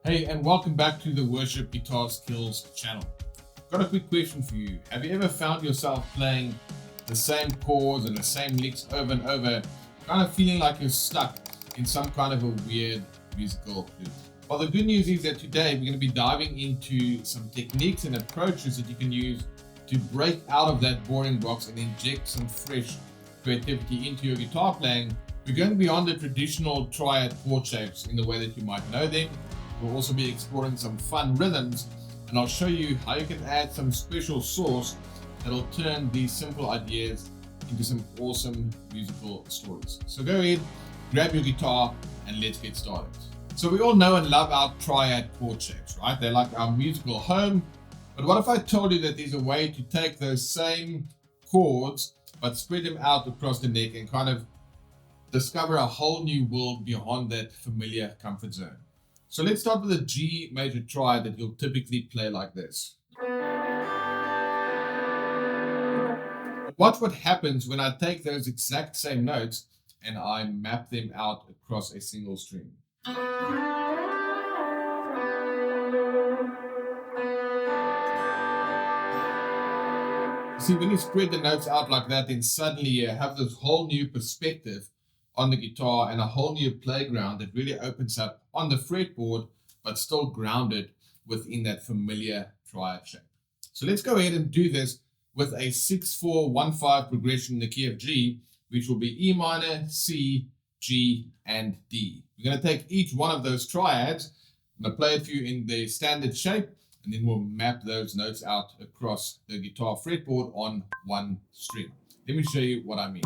Hey, and welcome back to the Worship Guitar Skills channel. Got a quick question for you. Have you ever found yourself playing the same chords and the same licks over and over, kind of feeling like you're stuck in some kind of a weird musical loop? Well, the good news is that today we're going to be diving into some techniques and approaches that you can use to break out of that boring box and inject some fresh creativity into your guitar playing. We're going beyond the traditional triad chord shapes in the way that you might know them. We'll also be exploring some fun rhythms, and I'll show you how you can add some special sauce that'll turn these simple ideas into some awesome musical stories. So go ahead, grab your guitar, and let's get started. So we all know and love our triad chord shapes, right? They're like our musical home. But what if I told you that there's a way to take those same chords but spread them out across the neck and kind of discover a whole new world beyond that familiar comfort zone? So let's start with a G major triad that you'll typically play like this. Watch what happens when I take those exact same notes and I map them out across a single string. See, when you spread the notes out like that, then suddenly you have this whole new perspective on the guitar and a whole new playground that really opens up on the fretboard, but still grounded within that familiar triad shape. So let's go ahead and do this with a 6-4-1-5 progression in the key of G, which will be E minor, C, G, and D. We're going to take each one of those triads. I'm going to play it for you in the standard shape, and then we'll map those notes out across the guitar fretboard on one string. Let me show you what I mean.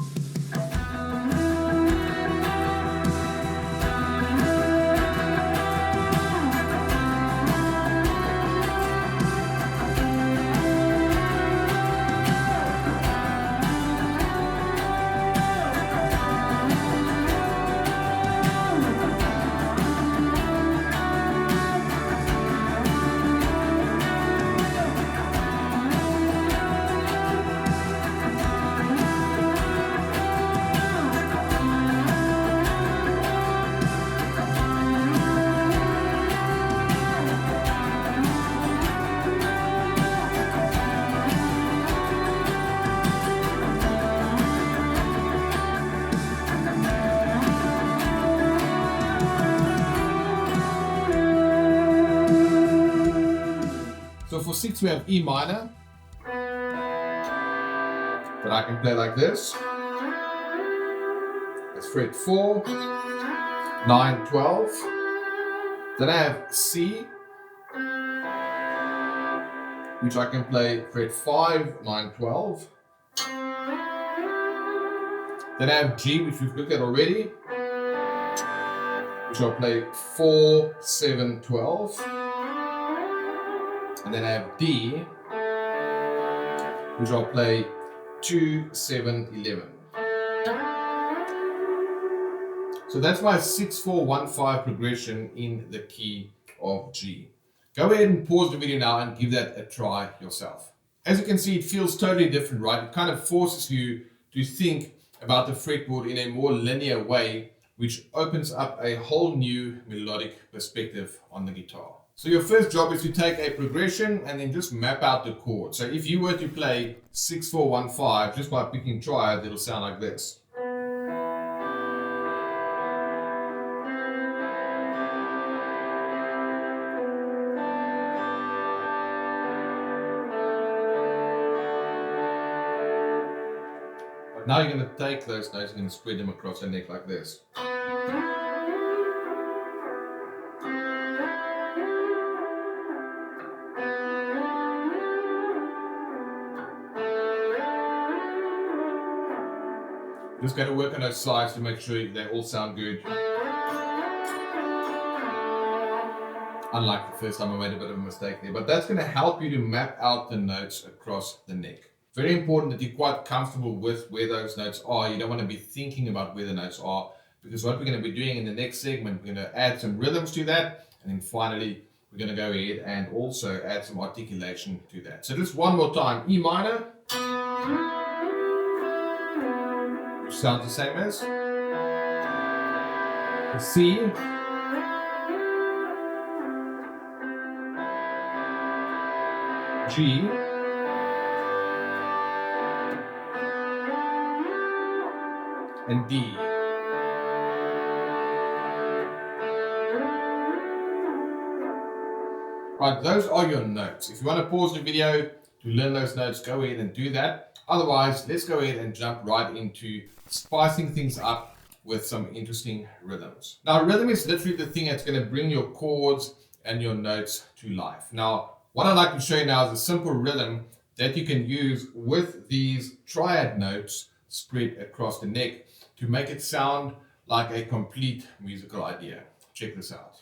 So for 6 we have E minor, that I can play like this. That's fret 4, 9, 12. Then I have C, which I can play fret 5, 9, 12. Then I have G, which we've looked at already, which I'll play 4, 7, 12. And then I have D, which I'll play 2, 7, 11. So that's my 6-4-1-5 progression in the key of G. Go ahead and pause the video now and give that a try yourself. As you can see, it feels totally different, right? It kind of forces you to think about the fretboard in a more linear way, which opens up a whole new melodic perspective on the guitar. So your first job is to take a progression and then just map out the chords. So if you were to play 6-4-1-5 just by picking triad, it'll sound like this. But now you're going to take those notes and spread them across the neck like this. Just going to work on those sides to make sure they all sound good. Unlike the first time I made a bit of a mistake there, but that's going to help you to map out the notes across the neck. Very important that you're quite comfortable with where those notes are. You don't want to be thinking about where the notes are, because what we're going to be doing in the next segment, we're going to add some rhythms to that, and then finally we're going to go ahead and also add some articulation to that. So just one more time, E minor, which sounds the same as C, G, and D. Right, those are your notes. If you want to pause the video to learn those notes, go ahead and do that. Otherwise, let's go ahead and jump right into spicing things up with some interesting rhythms. Now, rhythm is literally the thing that's going to bring your chords and your notes to life. Now, what I'd like to show you now is a simple rhythm that you can use with these triad notes spread across the neck to make it sound like a complete musical idea. Check this out.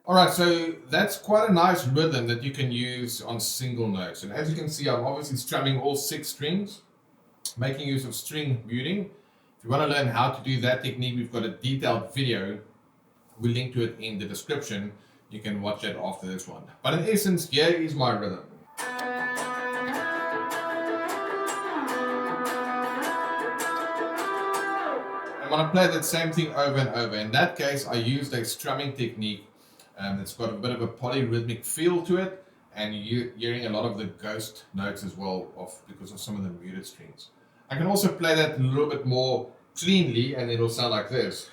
Alright, so that's quite a nice rhythm that you can use on single notes. And as you can see, I'm obviously strumming all 6 strings, making use of string muting. If you want to learn how to do that technique, we've got a detailed video. We'll link to it in the description. You can watch that after this one. But in essence, here is my rhythm. I'm going to play that same thing over and over. In that case, I used a strumming technique that's got a bit of a polyrhythmic feel to it, and you're hearing a lot of the ghost notes as well because of some of the muted strings. I can also play that a little bit more cleanly, and it'll sound like this.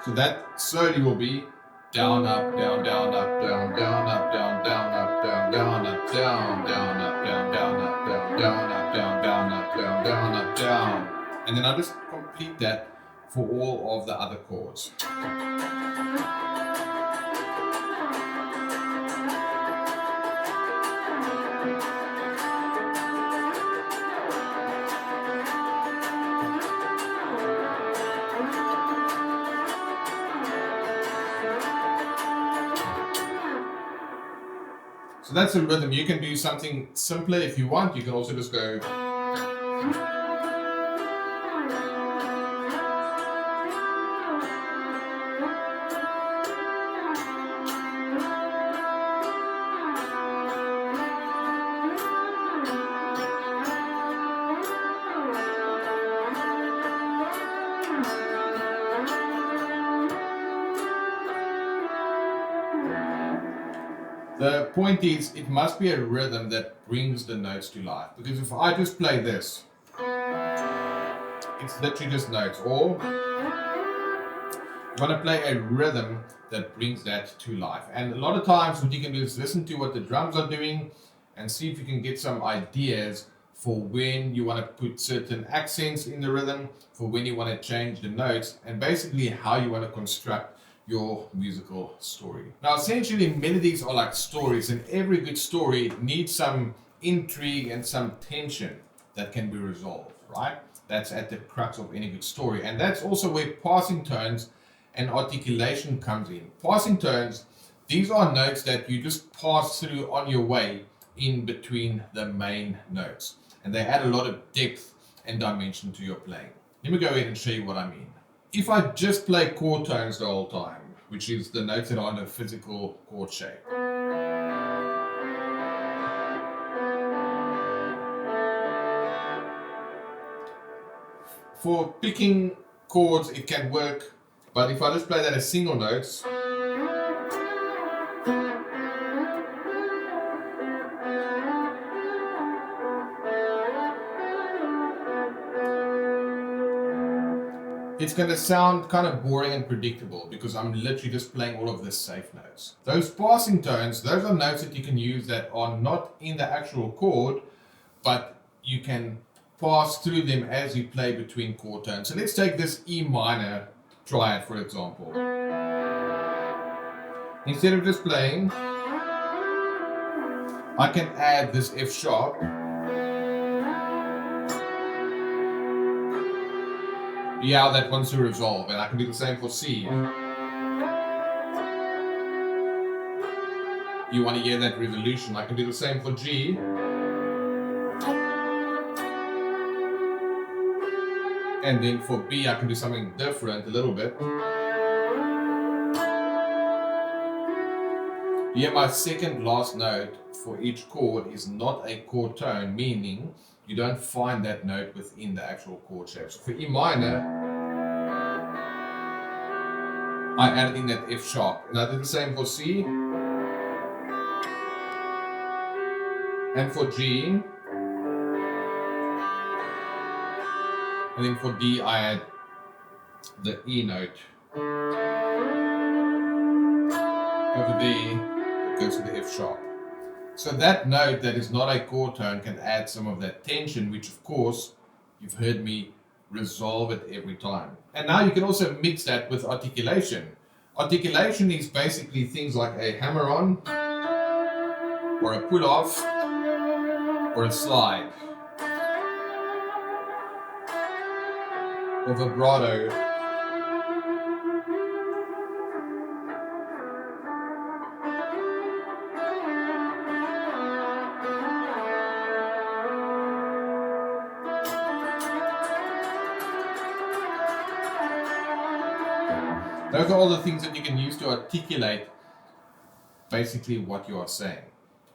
So that slowly will be down, up, down, down, up, down, down, up, down, down, up, down, down, up, down, down, up, down, down, up, down, down, up, down, down, up, down, down, up, down. And then I'll just complete that for all of the other chords. So that's a rhythm. You can do something simpler if you want. You can also just go. The point is, it must be a rhythm that brings the notes to life. Because if I just play this, it's literally just notes. Or you want to play a rhythm that brings that to life. And a lot of times what you can do is listen to what the drums are doing and see if you can get some ideas for when you want to put certain accents in the rhythm, for when you want to change the notes, and basically how you want to construct your musical story. Now, essentially, melodies are like stories, and every good story needs some intrigue and some tension that can be resolved, right? That's at the crux of any good story. And that's also where passing tones and articulation comes in. Passing tones, these are notes that you just pass through on your way in between the main notes. And they add a lot of depth and dimension to your playing. Let me go ahead and show you what I mean. If I just play chord tones the whole time, which is the notes that are in a physical chord shape. For picking chords, it can work, but if I just play that as single notes, it's going to sound kind of boring and predictable because I'm literally just playing all of the safe notes. Those passing tones, those are notes that you can use that are not in the actual chord, but you can pass through them as you play between chord tones. So let's take this E minor triad, for example. Instead of just playing, I can add this F sharp. Yeah, that wants to resolve, and I can do the same for C. you want to hear that resolution. I can do the same for G. And then for B, I can do something different a little bit. Here, my second last note for each chord is not a chord tone, meaning you don't find that note within the actual chord shape. So for E minor, I added in that F sharp. And I did the same for C. And for G. And then for D, I add the E note. Over there, it goes to the F sharp. So that note that is not a chord tone can add some of that tension, which of course, you've heard me resolve it every time. And now you can also mix that with articulation. Articulation is basically things like a hammer-on, or a pull-off, or a slide, or vibrato. Those are all the things that you can use to articulate basically what you are saying.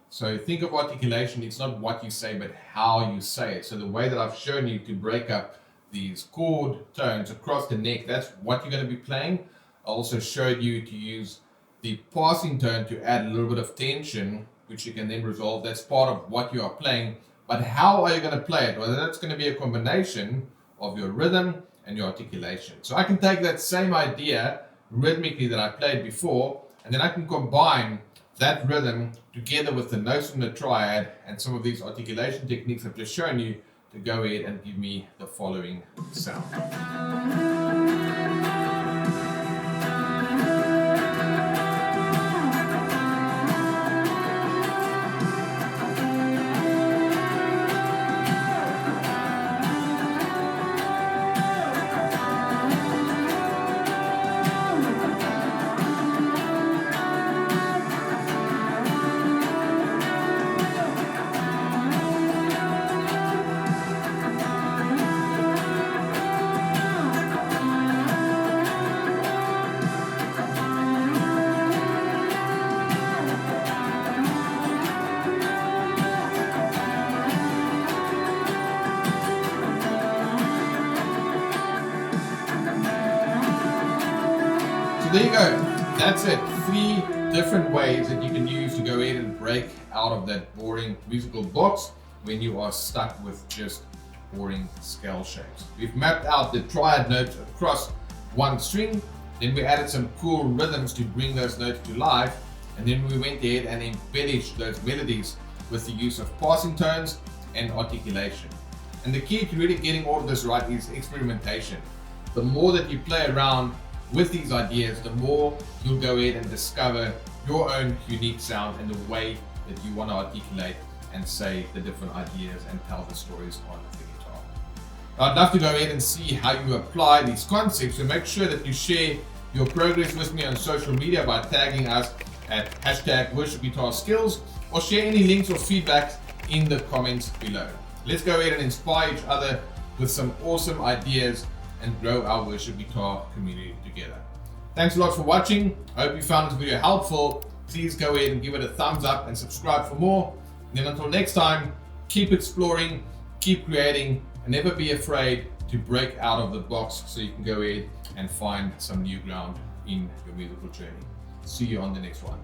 So think of articulation, it's not what you say, but how you say it. So the way that I've shown you to break up these chord tones across the neck, that's what you're going to be playing. I also showed you to use the passing tone to add a little bit of tension, which you can then resolve. That's part of what you are playing. But how are you going to play it? Well, that's going to be a combination of your rhythm and your articulation. So I can take that same idea rhythmically that I played before, and then I can combine that rhythm together with the notes from the triad and some of these articulation techniques I've just shown you to go ahead and give me the following sound. There you go. That's it. 3 different ways that you can use to go ahead and break out of that boring musical box when you are stuck with just boring scale shapes. We've mapped out the triad notes across one string, then we added some cool rhythms to bring those notes to life, and then we went ahead and embellished those melodies with the use of passing tones and articulation. And the key to really getting all of this right is experimentation. The more that you play around with these ideas, the more you'll go ahead and discover your own unique sound and the way that you want to articulate and say the different ideas and tell the stories on the guitar. I'd love to go ahead and see how you apply these concepts, so make sure that you share your progress with me on social media by tagging us at #WorshipGuitarSkills, or share any links or feedback in the comments below. Let's go ahead and inspire each other with some awesome ideas and grow our worship guitar community together. Thanks a lot for watching. I hope you found this video helpful. Please go ahead and give it a thumbs up and subscribe for more. And then until next time, keep exploring, keep creating, and never be afraid to break out of the box so you can go ahead and find some new ground in your musical journey. See you on the next one.